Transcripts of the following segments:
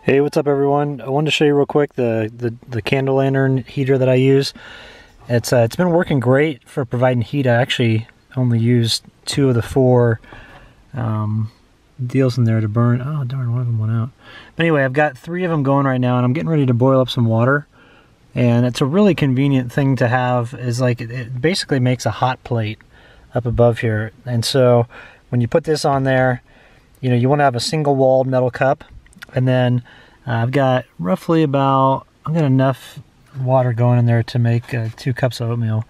Hey, what's up everyone? I wanted to show you real quick the candle lantern heater that I use. It's been working great for providing heat. I actually only used 2 of the 4 deals in there to burn. Oh darn, one of them went out. But anyway, I've got 3 of them going right now, and I'm getting ready to boil up some water. And it's a really convenient thing to have. Is like it basically makes a hot plate up above here. And so when you put this on there, you know, you want to have a single walled metal cup. And then I've got roughly about, I've got enough water going in there to make 2 cups of oatmeal,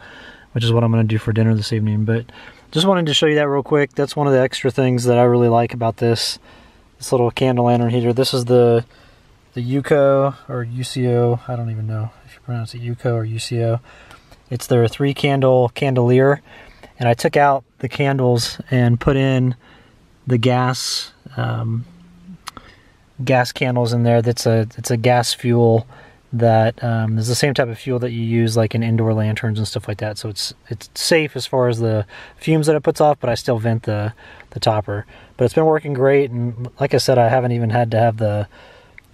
which is what I'm going to do for dinner this evening. But just wanted to show you that real quick. That's one of the extra things that I really like about this little candle lantern heater. This is the UCO or UCO, I don't even know if you pronounce it UCO or UCO. It's their 3 candle candelier, and I took out the candles and put in the gas candles in there. It's a gas fuel that is the same type of fuel that you use like in indoor lanterns and stuff like that. So it's safe as far as the fumes that it puts off, but I still vent the topper. But it's been working great, and like I said, I haven't even had to have the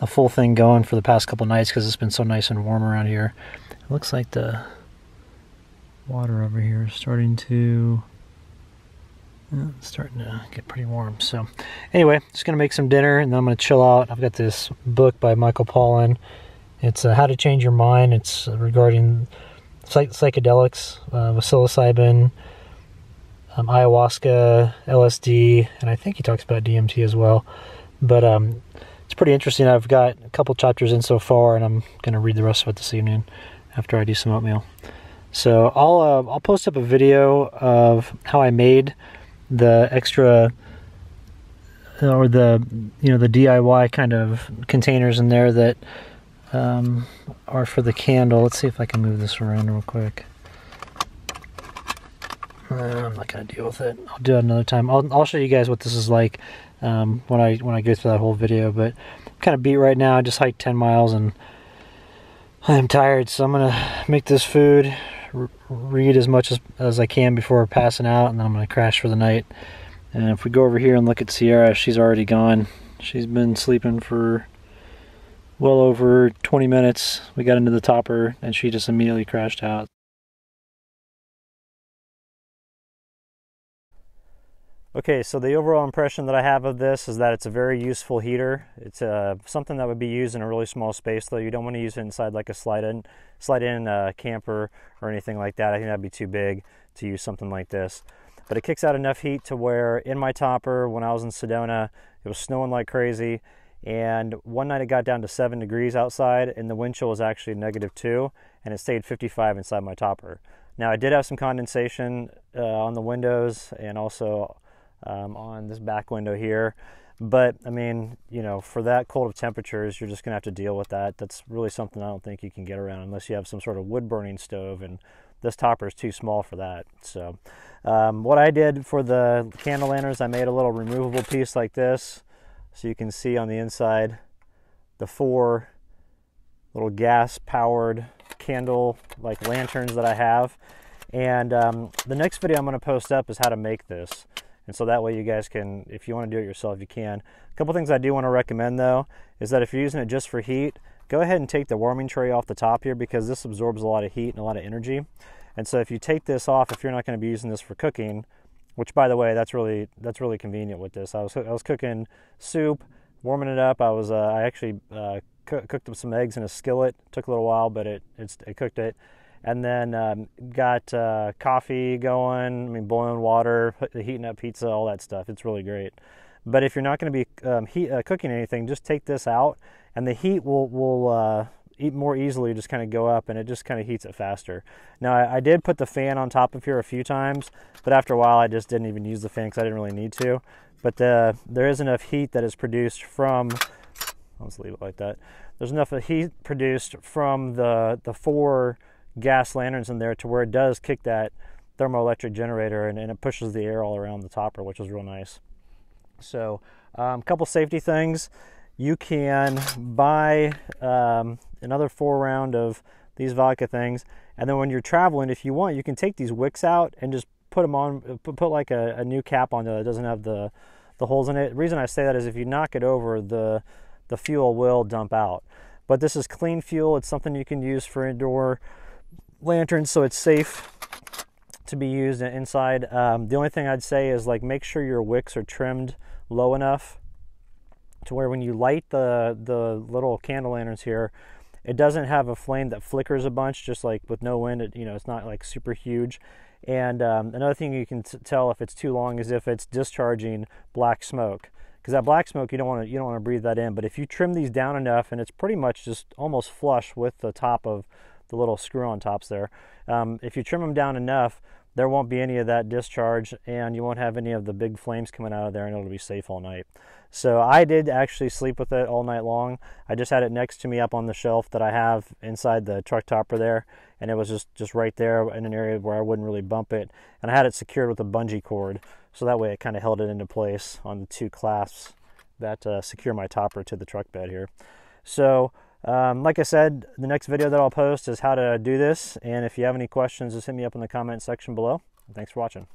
full thing going for the past couple nights because it's been so nice and warm around here. It looks like the water over here is starting to get pretty warm. So anyway, just gonna make some dinner and then I'm gonna chill out. I've got this book by Michael Pollan. It's How to Change Your Mind. It's regarding psychedelics with psilocybin, ayahuasca, LSD, and I think he talks about DMT as well. But it's pretty interesting. I've got a couple chapters in so far, and I'm gonna read the rest of it this evening after I do some oatmeal. So I'll post up a video of how I made the extra, or the DIY kind of containers in there that are for the candle. Let's see if I can move this around real quick. I'm not gonna deal with it. I'll do it another time. I'll show you guys what this is like when I go through that whole video. But I'm kind of beat right now. I just hiked 10 miles and I'm tired, so I'm gonna make this food, read as much as I can before passing out, and then I'm going to crash for the night. And if we go over here and look at Sierra, she's already gone. She's been sleeping for well over 20 minutes. We got into the topper and she just immediately crashed out. Okay, so the overall impression that I have of this is that it's a very useful heater. It's something that would be used in a really small space, though. You don't want to use it inside like a slide-in camper or anything like that. I think that'd be too big to use something like this. But it kicks out enough heat to where in my topper, when I was in Sedona, it was snowing like crazy. And one night it got down to 7 degrees outside, and the wind chill was actually -2, and it stayed 55 inside my topper. Now, I did have some condensation on the windows and also on this back window here, but I mean, you know, for that cold of temperatures, you're just gonna have to deal with that. That's really something I don't think you can get around unless you have some sort of wood burning stove, and this topper is too small for that. So what I did for the candle lanterns, I made a little removable piece like this, so you can see on the inside the 4 little gas powered candle like lanterns that I have. And the next video I'm going to post up is how to make this. And so that way you guys can, if you want to do it yourself, you can. A couple things I do want to recommend though, is that if you're using it just for heat, go ahead and take the warming tray off the top here, because this absorbs a lot of heat and a lot of energy. And so if you take this off, if you're not going to be using this for cooking, which by the way, that's really convenient with this. I was cooking soup, warming it up. I actually cooked up some eggs in a skillet. It took a little while, but it cooked it. And then got coffee going, I mean, boiling water, heating up pizza, all that stuff. It's really great. But if you're not going to be cooking anything, just take this out, and the heat will eat more easily just kind of go up, and it just kind of heats it faster. Now, I did put the fan on top of here a few times, but after a while, I just didn't even use the fan because I didn't really need to. But there is enough heat that is produced from, let's leave it like that. There's enough heat produced from the 4 gas lanterns in there to where it does kick that thermoelectric generator, and it pushes the air all around the topper, which is real nice. So a couple safety things. You can buy another 4 round of these vodka things, and then when you're traveling, if you want, you can take these wicks out and just put them on, put like a new cap on there that doesn't have the holes in it. The reason I say that is if you knock it over, the the fuel will dump out. But this is clean fuel. It's something you can use for indoor lanterns, so it's safe to be used inside. The only thing I'd say is, like, make sure your wicks are trimmed low enough to where when you light the little candle lanterns here, it doesn't have a flame that flickers a bunch, just like with no wind. It's not like super huge. And another thing you can tell if it's too long is if it's discharging black smoke, because that black smoke, you don't want to breathe that in. But if you trim these down enough, and it's pretty much just almost flush with the top of the little screw-on tops there, if you trim them down enough, there won't be any of that discharge, and you won't have any of the big flames coming out of there, and it'll be safe all night. So I did actually sleep with it all night long. I just had it next to me up on the shelf that I have inside the truck topper there, and it was just right there in an area where I wouldn't really bump it. And I had it secured with a bungee cord, so that way it kind of held it into place on the two clasps that secure my topper to the truck bed here. So like I said, the next video that I'll post is how to do this, and if you have any questions, just hit me up in the comment section below. Thanks for watching.